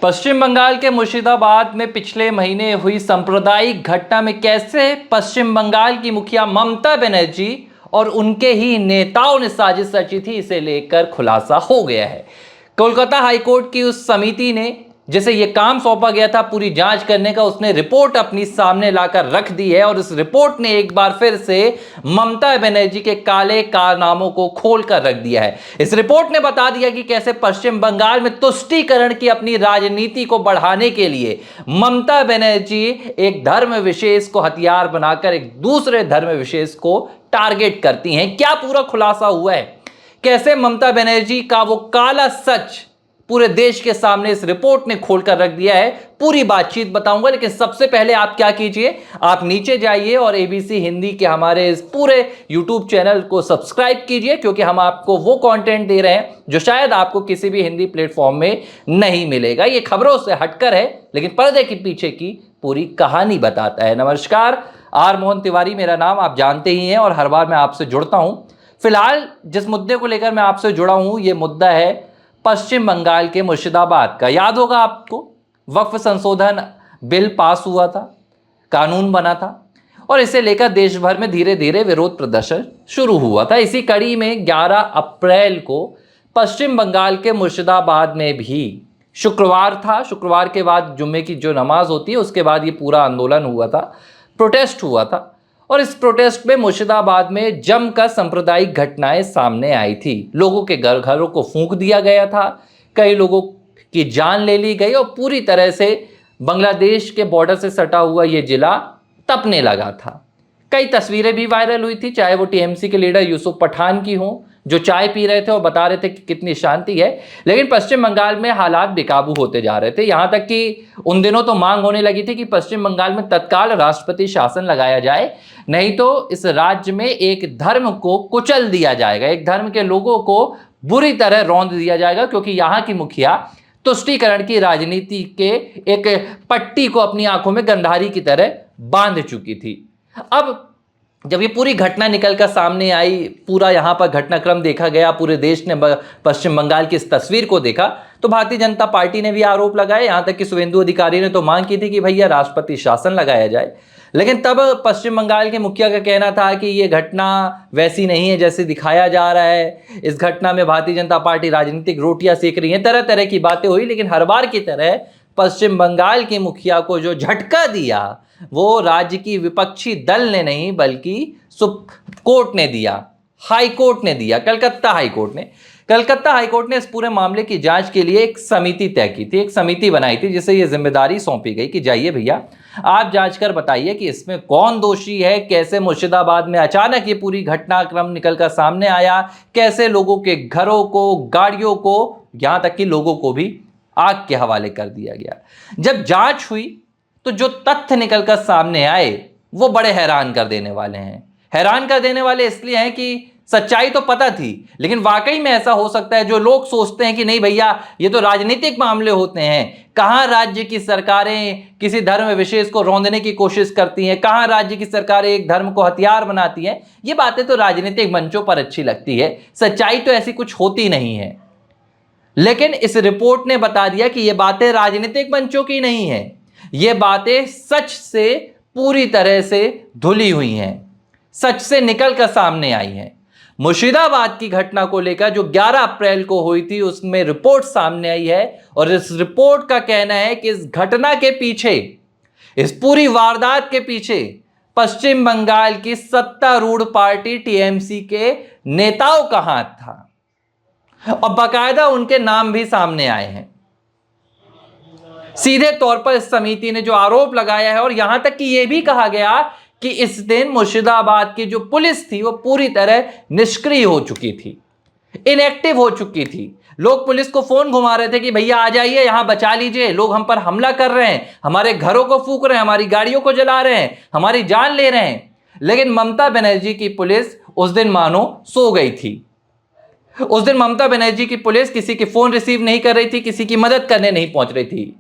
पश्चिम बंगाल के मुर्शिदाबाद में पिछले महीने हुई सांप्रदायिक घटना में कैसे पश्चिम बंगाल की मुखिया ममता बनर्जी और उनके ही नेताओं ने साजिश रची थी, इसे लेकर खुलासा हो गया है। कोलकाता हाईकोर्ट की उस समिति ने जिसे ये काम सौंपा गया था पूरी जांच करने का, उसने रिपोर्ट अपनी सामने लाकर रख दी है और इस रिपोर्ट ने एक बार फिर से ममता बनर्जी के काले कारनामों को खोल कर रख दिया है। इस रिपोर्ट ने बता दिया कि कैसे पश्चिम बंगाल में तुष्टीकरण की अपनी राजनीति को बढ़ाने के लिए ममता बनर्जी एक धर्म विशेष को हथियार बनाकर एक दूसरे धर्म विशेष को टारगेट करती हैं। क्या पूरा खुलासा हुआ है, कैसे ममता बनर्जी का वो काला सच पूरे देश के सामने इस रिपोर्ट ने खोलकर रख दिया है, पूरी बातचीत बताऊंगा। लेकिन सबसे पहले आप क्या कीजिए, आप नीचे जाइए और एबीसी हिंदी के हमारे इस पूरे यूट्यूब चैनल को सब्सक्राइब कीजिए, क्योंकि हम आपको वो कंटेंट दे रहे हैं जो शायद आपको किसी भी हिंदी प्लेटफॉर्म में नहीं मिलेगा। ये खबरों से हटकर है, लेकिन पर्दे के पीछे की पूरी कहानी बताता है। नमस्कार, आर मोहन तिवारी मेरा नाम, आप जानते ही हैं और हर बार मैं आपसे जुड़ता हूं। फिलहाल जिस मुद्दे को लेकर मैं आपसे जुड़ा हूं, ये मुद्दा है पश्चिम बंगाल के मुर्शिदाबाद का। याद होगा आपको, वक्फ संशोधन बिल पास हुआ था, कानून बना था और इसे लेकर देश भर में धीरे धीरे विरोध प्रदर्शन शुरू हुआ था। इसी कड़ी में 11 अप्रैल को पश्चिम बंगाल के मुर्शिदाबाद में भी शुक्रवार था, शुक्रवार के बाद जुम्मे की जो नमाज होती है उसके बाद ये पूरा आंदोलन हुआ था, प्रोटेस्ट हुआ था। और इस प्रोटेस्ट में मुर्शिदाबाद में जमकर सांप्रदायिक घटनाएं सामने आई थी। लोगों के घरों को फूंक दिया गया था, कई लोगों की जान ले ली गई और पूरी तरह से बांग्लादेश के बॉर्डर से सटा हुआ ये जिला तपने लगा था। कई तस्वीरें भी वायरल हुई थी, चाहे वो टीएमसी के लीडर यूसुफ पठान की हों, जो चाय पी रहे थे और बता रहे थे कि कितनी शांति है। लेकिन पश्चिम बंगाल में हालात बेकाबू होते जा रहे थे, यहाँ तक कि उन दिनों तो मांग होने लगी थी कि पश्चिम बंगाल में तत्काल राष्ट्रपति शासन लगाया जाए, नहीं तो इस राज्य में एक धर्म को कुचल दिया जाएगा, एक धर्म के लोगों को बुरी तरह रौंद दिया जाएगा, क्योंकि यहाँ की मुखिया तुष्टीकरण की राजनीति के एक पट्टी को अपनी आंखों में गंधारी की तरह बांध चुकी थी। अब जब ये पूरी घटना निकलकर सामने आई, पूरा यहाँ पर घटनाक्रम देखा गया, पूरे देश ने पश्चिम बंगाल की इस तस्वीर को देखा, तो भारतीय जनता पार्टी ने भी आरोप लगाए। यहाँ तक कि शुभेंदु अधिकारी ने तो मांग की थी कि भैया राष्ट्रपति शासन लगाया जाए। लेकिन तब पश्चिम बंगाल के मुखिया का कहना था कि ये घटना वैसी नहीं है जैसे दिखाया जा रहा है, इस घटना में भारतीय जनता पार्टी राजनीतिक रोटियां सेक रही है, तरह तरह की बातें हुई। लेकिन हर बार की तरह पश्चिम बंगाल के मुखिया को जो झटका दिया वो राज्य की विपक्षी दल ने नहीं, बल्कि सुप्रीम कोर्ट ने दिया, हाई कोर्ट ने दिया, कलकत्ता हाई कोर्ट ने इस पूरे मामले की जांच के लिए एक समिति तय की थी, एक समिति बनाई थी, जिसे ये जिम्मेदारी सौंपी गई कि जाइए भैया आप जांच कर बताइए कि इसमें कौन दोषी है, कैसे मुर्शिदाबाद में अचानक ये पूरी घटनाक्रम निकलकर सामने आया, कैसे लोगों के घरों को, गाड़ियों को, यहां तक कि लोगों को भी आग के हवाले कर दिया गया। जब जांच हुई तो जो तथ्य निकलकर सामने आए वो बड़े हैरान कर देने वाले हैं। हैरान कर देने वाले इसलिए हैं कि सच्चाई तो पता थी, लेकिन वाकई में ऐसा हो सकता है जो लोग सोचते हैं कि नहीं भैया ये तो राजनीतिक मामले होते हैं, कहां राज्य की सरकारें किसी धर्म विशेष को रौंदने की कोशिश करती हैं, कहां राज्य की सरकारें एक धर्म को हथियार बनाती हैं, ये बातें तो राजनीतिक मंचों पर अच्छी लगती है, सच्चाई तो ऐसी कुछ होती नहीं है। लेकिन इस रिपोर्ट ने बता दिया कि ये बातें राजनीतिक मंचों की नहीं है, ये बातें सच से पूरी तरह से धुली हुई हैं, सच से निकलकर सामने आई हैं। मुर्शिदाबाद की घटना को लेकर जो 11 अप्रैल को हुई थी उसमें रिपोर्ट सामने आई है और इस रिपोर्ट का कहना है कि इस घटना के पीछे, इस पूरी वारदात के पीछे पश्चिम बंगाल की सत्तारूढ़ पार्टी टीएमसी के नेताओं का हाथ था और बाकायदा उनके नाम भी सामने आए हैं। सीधे तौर पर इस समिति ने जो आरोप लगाया है और यहां तक कि यह भी कहा गया कि इस दिन मुर्शिदाबाद की जो पुलिस थी वो पूरी तरह निष्क्रिय हो चुकी थी, इनएक्टिव हो चुकी थी। लोग पुलिस को फोन घुमा रहे थे कि भैया आ जाइए, यहां बचा लीजिए, लोग हम पर हमला कर रहे हैं, हमारे घरों को फूंक रहे हैं, हमारी गाड़ियों को जला रहे हैं, हमारी जान ले रहे हैं। लेकिन ममता बनर्जी की पुलिस उस दिन मानो सो गई थी। उस दिन ममता बनर्जी की पुलिस किसी के फोन रिसीव नहीं कर रही थी, किसी की मदद करने नहीं पहुंच रही थी।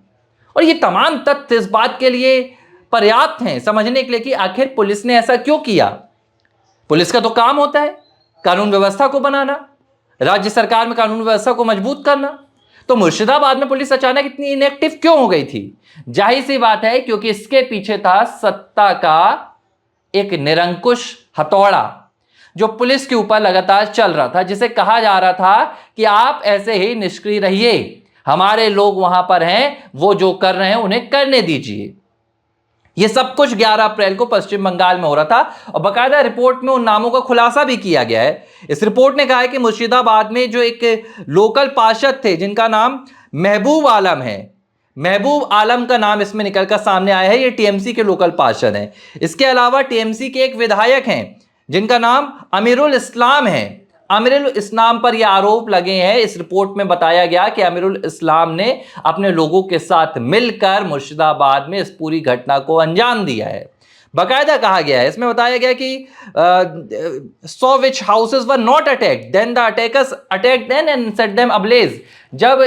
और ये तमाम तथ्य इस बात के लिए पर्याप्त हैं समझने के लिए कि आखिर पुलिस ने ऐसा क्यों किया। पुलिस का तो काम होता है कानून व्यवस्था को बनाना, राज्य सरकार में कानून व्यवस्था को मजबूत करना। तो मुर्शिदाबाद में पुलिस अचानक इतनी इनएक्टिव क्यों हो गई थी? जाहिर सी बात है, क्योंकि इसके पीछे था सत्ता का एक निरंकुश हथौड़ा जो पुलिस के ऊपर लगातार चल रहा था, जिसे कहा जा रहा था कि आप ऐसे ही निष्क्रिय रहिए, हमारे लोग वहां पर हैं, वो जो कर रहे हैं उन्हें करने दीजिए। यह सब कुछ 11 अप्रैल को पश्चिम बंगाल में हो रहा था और बकायदा रिपोर्ट में उन नामों का खुलासा भी किया गया है। इस रिपोर्ट ने कहा है कि मुर्शिदाबाद में जो एक लोकल पार्षद थे जिनका नाम महबूब आलम है, महबूब आलम का नाम इसमें निकलकर सामने आया है। ये टीएमसी के लोकल पार्षद हैं। इसके अलावा टीएमसी के एक विधायक हैं जिनका नाम अमीरुल इस्लाम है। अमीरुल इस्लाम पर यह आरोप लगे हैं। इस रिपोर्ट में बताया गया कि अमीरुल इस्लाम ने अपने लोगों के साथ मिलकर मुर्शिदाबाद में इस पूरी घटना को अंजाम दिया है। बाकायदा कहा गया है, इसमें बताया गया कि 100 which houses were not attacked, then the attackers attacked them and set them ablaze. जब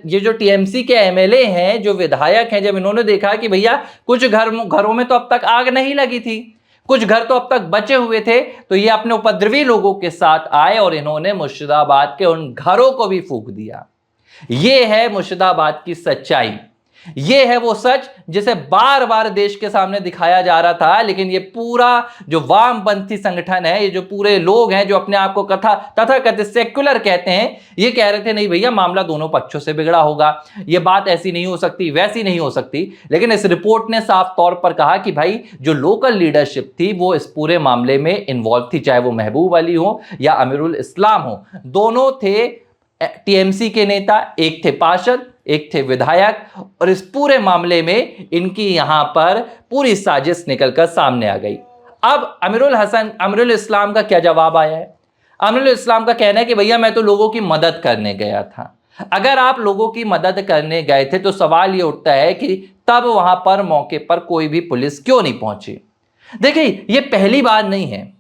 ये जो टीएमसी के एमएलए हैं, जो विधायक हैं, जब इन्होंने देखा कि भैया कुछ घरों में तो अब तक आग नहीं लगी थी, कुछ घर तो अब तक बचे हुए थे, तो ये अपने उपद्रवी लोगों के साथ आए और इन्होंने मुर्शिदाबाद के उन घरों को भी फूंक दिया। ये है मुर्शिदाबाद की सच्चाई। ये है वो सच जिसे बार बार देश के सामने दिखाया जा रहा था, लेकिन ये पूरा जो वामपंथी संगठन है, ये जो पूरे लोग हैं जो अपने आप को तथाकथित सेक्युलर कहते हैं, ये कह रहे थे नहीं भैया मामला दोनों पक्षों से बिगड़ा होगा, ये बात ऐसी नहीं हो सकती, वैसी नहीं हो सकती। लेकिन इस रिपोर्ट ने साफ तौर पर कहा कि भाई जो लोकल लीडरशिप थी वो इस पूरे मामले में इन्वॉल्व थी, चाहे वो महबूब अली हो या अमीरुल इस्लाम हो। दोनों थे टीएमसी के नेता, एक थे पार्षद, एक थे विधायक, और इस पूरे मामले में इनकी यहां पर पूरी साजिश निकलकर सामने आ गई। अब अमीरुल इस्लाम का क्या जवाब आया है? अमीरुल इस्लाम का कहना है कि भैया मैं तो लोगों की मदद करने गया था। अगर आप लोगों की मदद करने गए थे तो सवाल ये उठता है कि तब वहां पर मौके पर कोई भी पुलिस क्यों नहीं पहुंची? देखिए, ये पहली बार नहीं है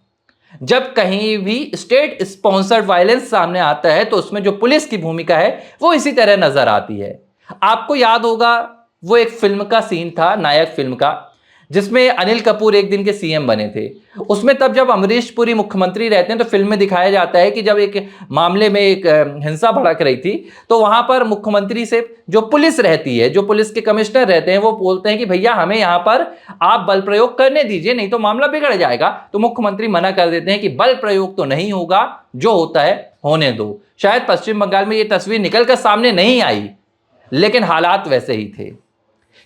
जब कहीं भी स्टेट स्पॉन्सर्ड वायलेंस सामने आता है तो उसमें जो पुलिस की भूमिका है वो इसी तरह नजर आती है। आपको याद होगा वो एक फिल्म का सीन था, नायक फिल्म का, जिसमें अनिल कपूर एक दिन के सीएम बने थे। उसमें तब जब अमरीश पुरी मुख्यमंत्री रहते हैं तो फिल्म में दिखाया जाता है कि जब एक मामले में एक हिंसा भड़क रही थी तो वहां पर मुख्यमंत्री से जो पुलिस रहती है, जो पुलिस के कमिश्नर रहते हैं, वो बोलते हैं कि भैया हमें यहां पर आप बल प्रयोग करने दीजिए, नहीं तो मामला बिगड़ जाएगा। तो मुख्यमंत्री मना कर देते हैं कि बल प्रयोग तो नहीं होगा, जो होता है होने दो। शायद पश्चिम बंगाल में ये तस्वीर निकलकर सामने नहीं आई, लेकिन हालात वैसे ही थे,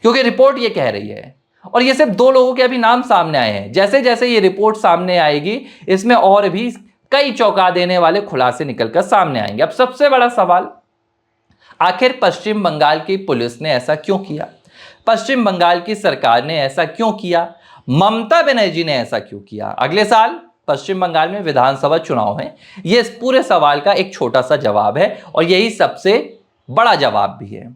क्योंकि रिपोर्ट ये कह रही है। और ये सिर्फ 2 लोगों के अभी नाम सामने आए हैं। जैसे जैसे ये रिपोर्ट सामने आएगी इसमें और भी कई चौंका देने वाले खुलासे निकलकर सामने आएंगे। अब सबसे बड़ा सवाल, आखिर पश्चिम बंगाल की पुलिस ने ऐसा क्यों किया? पश्चिम बंगाल की सरकार ने ऐसा क्यों किया? ममता बनर्जी ने ऐसा क्यों किया? अगले साल पश्चिम बंगाल में विधानसभा चुनाव है। ये इस पूरे सवाल का एक छोटा सा जवाब है और यही सबसे बड़ा जवाब भी है।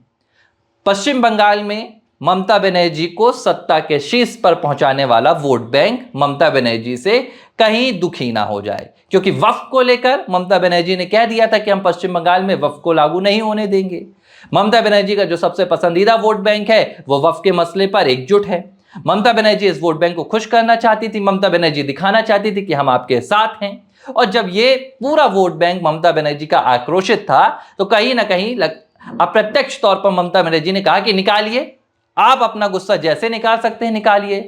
पश्चिम बंगाल में ममता बनर्जी को सत्ता के शीर्ष पर पहुंचाने वाला वोट बैंक ममता बनर्जी से कहीं दुखी ना हो जाए, क्योंकि वक्फ को लेकर ममता बनर्जी ने कह दिया था कि हम पश्चिम बंगाल में वक्फ को लागू नहीं होने देंगे। ममता बनर्जी का जो सबसे पसंदीदा वोट बैंक है वो वक्फ के मसले पर एकजुट है। ममता बनर्जी इस वोट बैंक को खुश करना चाहती थी। ममता बनर्जी दिखाना चाहती थी कि हम आपके साथ हैं। और जब ये पूरा वोट बैंक ममता बनर्जी का आक्रोशित था तो कहीं ना कहीं अप्रत्यक्ष तौर पर ममता बनर्जी ने कहा कि निकालिए, आप अपना गुस्सा जैसे निकाल सकते हैं निकालिए।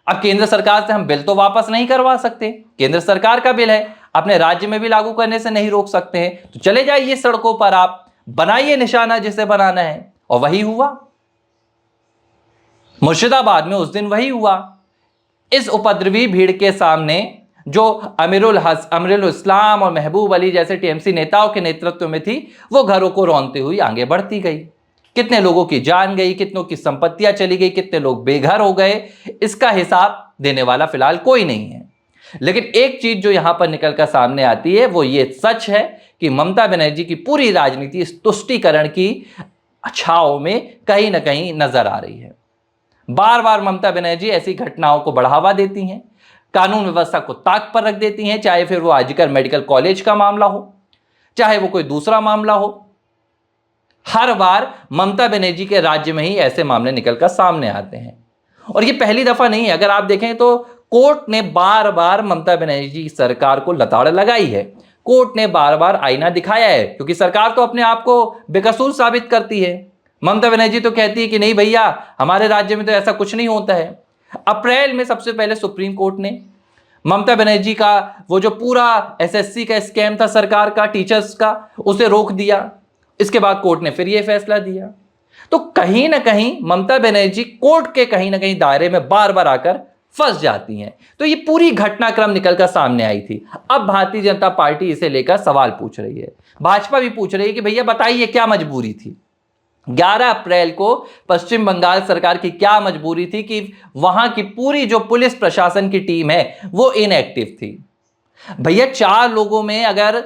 अब केंद्र सरकार से हम बिल तो वापस नहीं करवा सकते, केंद्र सरकार का बिल है, अपने राज्य में भी लागू करने से नहीं रोक सकते हैं, तो चले जाइए सड़कों पर, आप बनाइए निशाना जिसे बनाना है। और वही हुआ मुर्शिदाबाद में उस दिन, वही हुआ। इस उपद्रवी भीड़ के सामने जो अमीरुल इस्लाम और महबूब अली जैसे टीएमसी नेताओं के नेतृत्व में थी, वो घरों को रौंदती हुई आगे बढ़ती गई। कितने लोगों की जान गई, कितनों की संपत्तियां चली गई, कितने लोग बेघर हो गए, इसका हिसाब देने वाला फिलहाल कोई नहीं है। लेकिन एक चीज जो यहां पर निकलकर सामने आती है वो ये सच है कि ममता बनर्जी की पूरी राजनीति इस तुष्टीकरण की छाव में कहीं ना कहीं नजर आ रही है। बार बार ममता बनर्जी ऐसी घटनाओं को बढ़ावा देती हैं, कानून व्यवस्था को ताक पर रख देती हैं, चाहे फिर वो आजकल मेडिकल कॉलेज का मामला हो, चाहे वो कोई दूसरा मामला हो। हर बार ममता बनर्जी के राज्य में ही ऐसे मामले निकलकर सामने आते हैं और ये पहली दफा नहीं है। अगर आप देखें तो कोर्ट ने बार बार ममता बनर्जी सरकार को लताड़ लगाई है। कोर्ट ने बार बार आईना दिखाया है, क्योंकि सरकार तो अपने आप को बेकसूर साबित करती है। ममता बनर्जी तो कहती है कि नहीं भैया, हमारे राज्य में तो ऐसा कुछ नहीं होता है। अप्रैल में सबसे पहले सुप्रीम कोर्ट ने ममता बनर्जी का वो जो पूरा एसएससी का स्कैम था सरकार का, टीचर्स का, उसे रोक दिया। इसके बाद कोर्ट ने फिर ये फैसला दिया। तो कहीं ना कहीं ममता बनर्जी कोर्ट के कहीं ना कहीं दायरे में बार बार आकर फंस जाती हैं। तो ये पूरी घटनाक्रम निकलकर सामने आई थी। अब भारतीय जनता पार्टी इसे लेकर सवाल पूछ रही है, भाजपा भी पूछ रही है कि भैया बताइए क्या मजबूरी थी। 11 अप्रैल को पश्चिम बंगाल सरकार की क्या मजबूरी थी कि वहां की पूरी जो पुलिस प्रशासन की टीम है वो इनएक्टिव थी। भैया 4 लोगों में अगर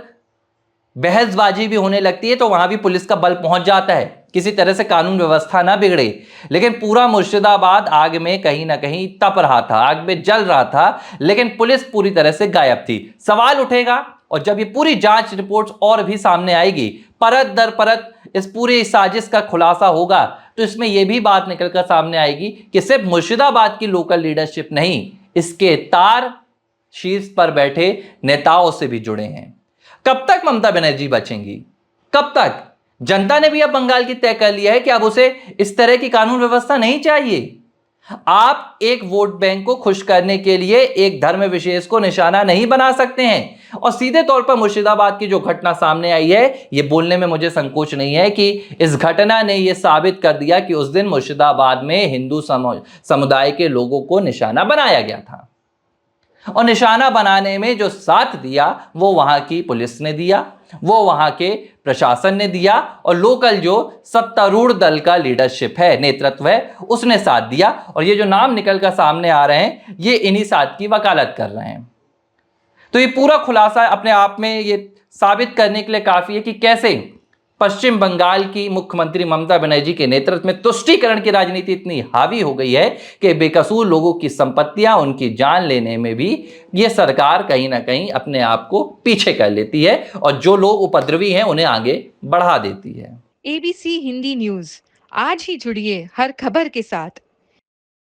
बहसबाजी भी होने लगती है तो वहां भी पुलिस का बल पहुंच जाता है, किसी तरह से कानून व्यवस्था ना बिगड़े। लेकिन पूरा मुर्शिदाबाद आग में कहीं ना कहीं तप रहा था, आग में जल रहा था, लेकिन पुलिस पूरी तरह से गायब थी। सवाल उठेगा, और जब ये पूरी जांच रिपोर्ट्स और भी सामने आएगी, परत दर परत इस पूरी साजिश का खुलासा होगा, तो इसमें यह भी बात निकलकर सामने आएगी कि सिर्फ मुर्शिदाबाद की लोकल लीडरशिप नहीं, इसके तार शीर्ष पर बैठे नेताओं से भी जुड़े हैं। कब तक ममता बनर्जी बचेंगी? कब तक? जनता ने भी अब बंगाल की तय कर लिया है कि अब उसे इस तरह की कानून व्यवस्था नहीं चाहिए। आप एक वोट बैंक को खुश करने के लिए एक धर्म विशेष को निशाना नहीं बना सकते हैं। और सीधे तौर पर मुर्शिदाबाद की जो घटना सामने आई है, यह बोलने में मुझे संकोच नहीं है कि इस घटना ने यह साबित कर दिया कि उस दिन मुर्शिदाबाद में हिंदू समुदाय के लोगों को निशाना बनाया गया था। और निशाना बनाने में जो साथ दिया वो वहां की पुलिस ने दिया, वो वहां के प्रशासन ने दिया, और लोकल जो सत्तारूढ़ दल का लीडरशिप है, नेतृत्व है, उसने साथ दिया। और ये जो नाम निकल कर सामने आ रहे हैं, ये इन्हीं साथ की वकालत कर रहे हैं। तो ये पूरा खुलासा अपने आप में ये साबित करने के लिए काफी है कि कैसे पश्चिम बंगाल की मुख्यमंत्री ममता बनर्जी के नेतृत्व में तुष्टीकरण की राजनीति इतनी हावी हो गई है कि बेकसूर लोगों की संपत्तियां, उनकी जान लेने में भी ये सरकार कहीं ना कहीं अपने आप को पीछे कर लेती है, और जो लोग उपद्रवी हैं उन्हें आगे बढ़ा देती है। ABC हिंदी न्यूज, आज ही जुड़िए हर खबर के साथ।